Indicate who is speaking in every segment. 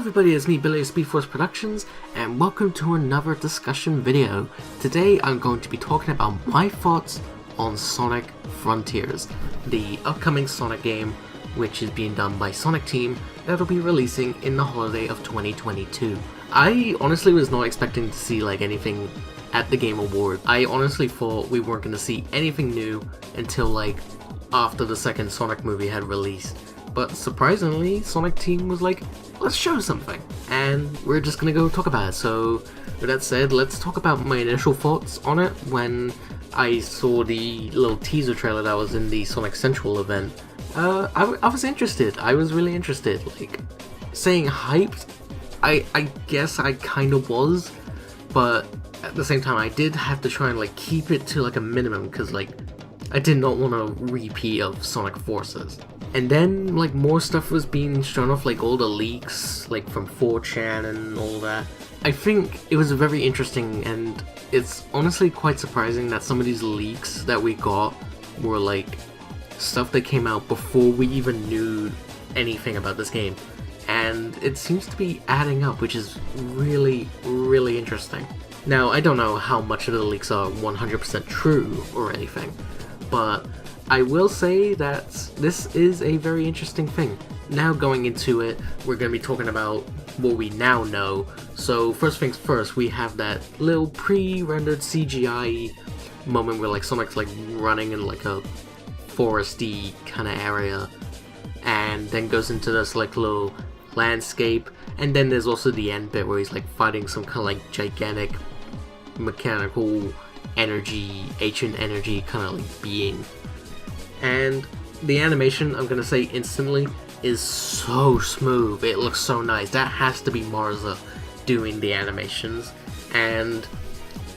Speaker 1: everybody, it's me, Billy of Speedforce Productions, and welcome to another discussion video. Today I'm going to be talking about my thoughts on Sonic Frontiers, the upcoming Sonic game which is being done by Sonic Team that'll be releasing in the holiday of 2022. I honestly was not expecting to see anything at the Game Award. I honestly thought we weren't going to see anything new until after the second Sonic movie had released. But surprisingly, Sonic Team was like, let's show something, and we're just gonna go talk about it. So with that said, let's talk about my initial thoughts on it when I saw the little teaser trailer that was in the Sonic Central event. I was interested. I was really interested. Saying hyped, I guess I kind of was, but at the same time I did have to try and keep it to a minimum, because I did not want a repeat of Sonic Forces. And then, more stuff was being shown off, all the leaks, from 4chan and all that. I think it was very interesting, and it's honestly quite surprising that some of these leaks that we got were, stuff that came out before we even knew anything about this game. And it seems to be adding up, which is really, really interesting. Now, I don't know how much of the leaks are 100% true or anything, but I will say that this is a very interesting thing. Now going into it, we're going to be talking about what we now know. So first things first, we have that little pre-rendered CGI moment where Sonic's running in a foresty kind of area, and then goes into this little landscape, and then there's also the end bit where he's fighting some kind of gigantic mechanical energy, ancient energy kind of being. And the animation, I'm gonna say instantly, is so smooth. It looks so nice. That has to be Marza doing the animations, and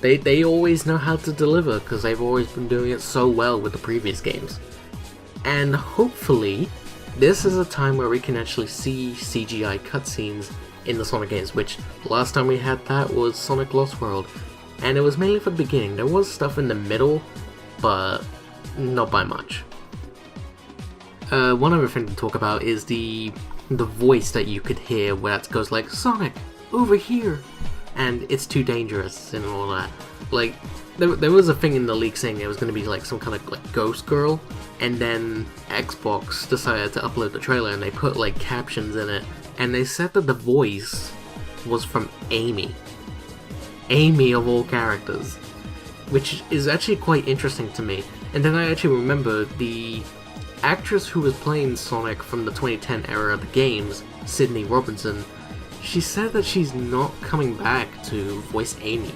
Speaker 1: they always know how to deliver because they've always been doing it so well with the previous games. And hopefully this is a time where we can actually see CGI cutscenes in the Sonic games, which last time we had that was Sonic Lost World, and it was mainly for the beginning. There was stuff in the middle, but not by much. One other thing to talk about is the voice that you could hear where it goes Sonic, over here, and it's too dangerous and all that. There was a thing in the leak saying it was going to be some kind of ghost girl, and then Xbox decided to upload the trailer and they put captions in it, and they said that the voice was from Amy. Amy of all characters, which is actually quite interesting to me. And then I actually remember the actress who was playing Sonic from the 2010 era of the games, Sydney Robinson, she said that she's not coming back to voice Amy.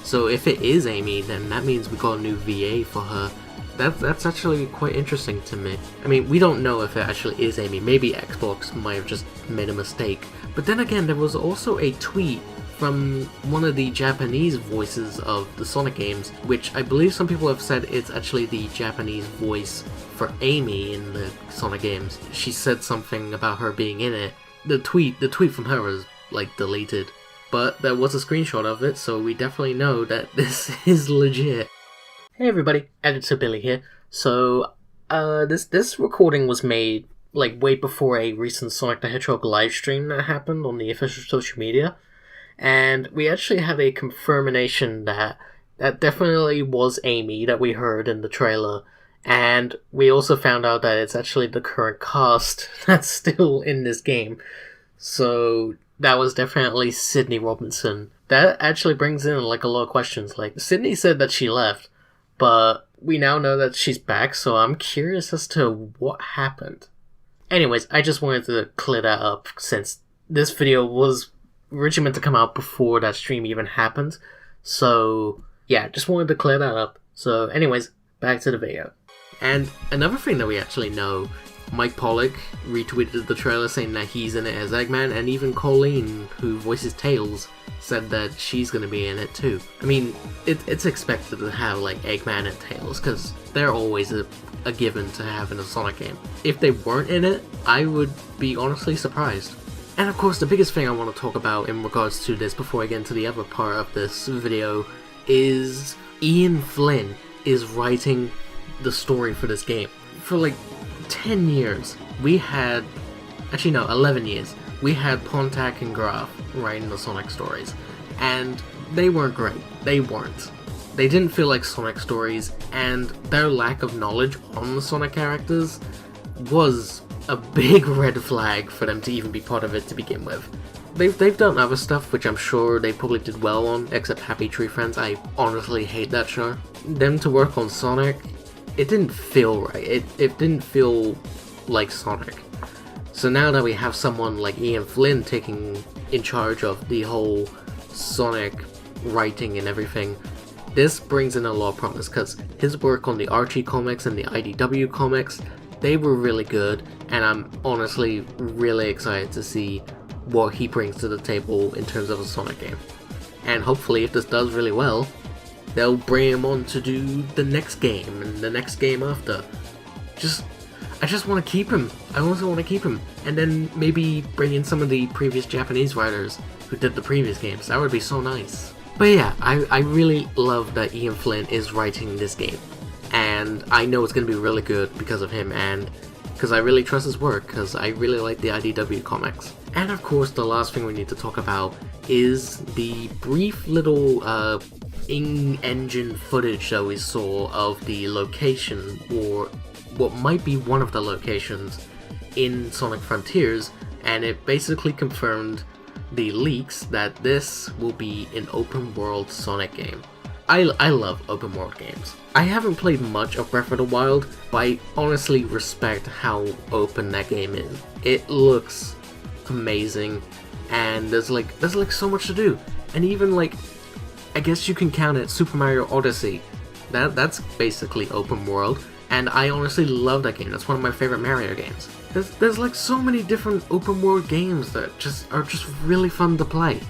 Speaker 1: So if it is Amy, then that means we got a new VA for her. That's actually quite interesting to me. I mean, we don't know if it actually is Amy. Maybe Xbox might have just made a mistake. But then again, there was also a tweet from one of the Japanese voices of the Sonic games, which I believe some people have said it's actually the Japanese voice for Amy in the Sonic games. She said something about her being in it. The tweet from her was deleted, but there was a screenshot of it, so we definitely know that this is legit. Hey everybody, Editor Billy here. So this recording was made way before a recent Sonic the Hedgehog live stream that happened on the official social media. And we actually had a confirmation that definitely was Amy that we heard in the trailer. And we also found out that it's actually the current cast that's still in this game. So that was definitely Sydney Robinson. That actually brings in a lot of questions. Sydney said that she left, but we now know that she's back, so I'm curious as to what happened. Anyways, I just wanted to clear that up since this video was originally meant to come out before that stream even happened. So yeah, just wanted to clear that up. So anyways, back to the video. And another thing that we actually know, Mike Pollock retweeted the trailer saying that he's in it as Eggman, and even Colleen, who voices Tails, said that she's going to be in it too. I mean, it's expected to have Eggman and Tails, because they're always a given to have in a Sonic game. If they weren't in it, I would be honestly surprised. And of course, the biggest thing I want to talk about in regards to this before I get into the other part of this video is Ian Flynn is writing the story for this game. For 10 years, we had, actually no, 11 years, we had Pontac and Graf writing the Sonic stories, and they weren't great. They weren't. They didn't feel like Sonic stories, and their lack of knowledge on the Sonic characters was a big red flag for them to even be part of it to begin with. They've done other stuff which I'm sure they probably did well on, except Happy Tree Friends. I honestly hate that show. Them to work on Sonic, it didn't feel right. It didn't feel like Sonic. So now that we have someone like Ian Flynn taking in charge of the whole Sonic writing and everything, this brings in a lot of promise, because his work on the Archie comics and the IDW comics, they were really good, and I'm honestly really excited to see what he brings to the table in terms of a Sonic game. And hopefully, if this does really well, they'll bring him on to do the next game and the next game after. I just want to keep him. I also want to keep him, and then maybe bring in some of the previous Japanese writers who did the previous games. That would be so nice. But yeah, I really love that Ian Flynn is writing this game, and I know it's going to be really good because of him, and because I really trust his work, because I really like the IDW comics. And of course, the last thing we need to talk about is the brief little in-engine footage that we saw of the location, or what might be one of the locations in Sonic Frontiers, and it basically confirmed the leaks that this will be an open world Sonic game. I love open world games. I haven't played much of Breath of the Wild, but I honestly respect how open that game is. It looks amazing, and there's like so much to do. And even like, I guess you can count it Super Mario Odyssey. That's basically open world, and I honestly love that game. That's one of my favorite Mario games. There's like so many different open world games that are just really fun to play.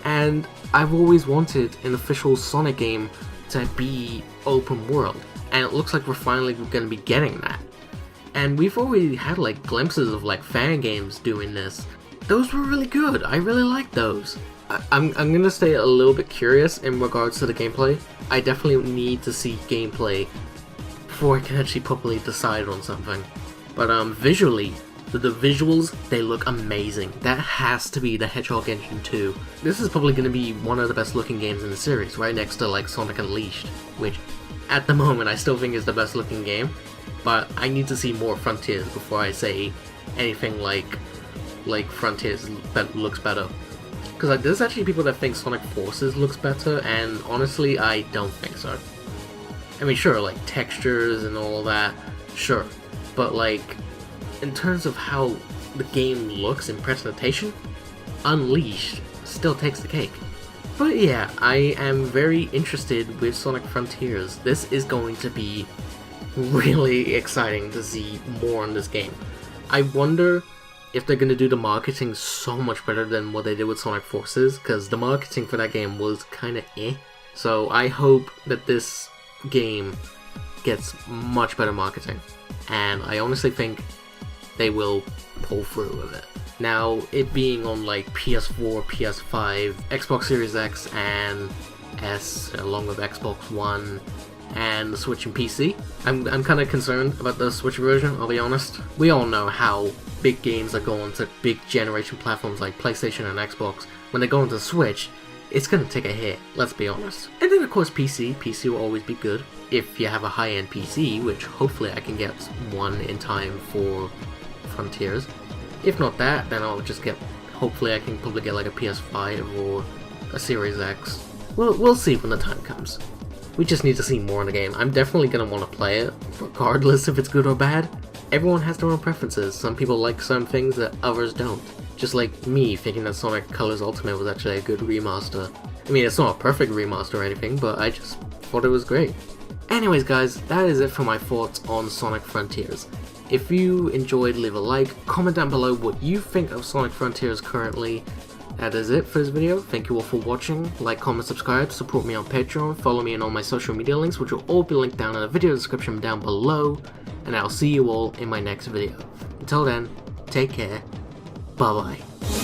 Speaker 1: And I've always wanted an official Sonic game to be open world, and it looks like we're finally going to be getting that. And we've already had like glimpses of like fan games doing this. Those were really good. I really liked those. I'm going to stay a little bit curious in regards to the gameplay. I definitely need to see gameplay before I can actually properly decide on something. But visually, the visuals, they look amazing. That has to be the Hedgehog Engine 2. This is probably going to be one of the best looking games in the series, right next to like Sonic Unleashed, which at the moment I still think is the best looking game, but I need to see more Frontiers before I say anything like Frontiers that looks better. Because like, there's actually people that think Sonic Forces looks better, and honestly I don't think so. I mean, sure, like textures and all that, sure, but like, in terms of how the game looks in presentation, Unleashed still takes the cake. But yeah, I am very interested with Sonic Frontiers. This is going to be really exciting to see more on this game. I wonder if they're going to do the marketing so much better than what they did with Sonic Forces, because the marketing for that game was kind of eh. So I hope that this game gets much better marketing, and I honestly think they will pull through with it. Now, it being on like PS4, PS5, Xbox Series X and S, along with Xbox One and the Switch and PC, I'm kind of concerned about the Switch version, I'll be honest. We all know how big games that go onto big generation platforms like PlayStation and Xbox, when they go onto Switch, it's gonna take a hit, let's be honest. And then of course PC will always be good, if you have a high-end PC, which hopefully I can get one in time for Frontiers. If not that, then I'll just get, hopefully I can probably get like a PS5 or a Series X. We'll see when the time comes. We just need to see more in the game. I'm definitely gonna want to play it, regardless if it's good or bad. Everyone has their own preferences. Some people like some things that others don't. Just like me thinking that Sonic Colors Ultimate was actually a good remaster. I mean, it's not a perfect remaster or anything, but I just thought it was great. Anyways guys, that is it for my thoughts on Sonic Frontiers. If you enjoyed, leave a like, comment down below what you think of Sonic Frontiers currently. That is it for this video. Thank you all for watching. Like, comment, subscribe, support me on Patreon, follow me on all my social media links, which will all be linked down in the video description down below, and I'll see you all in my next video. Until then, take care, bye bye.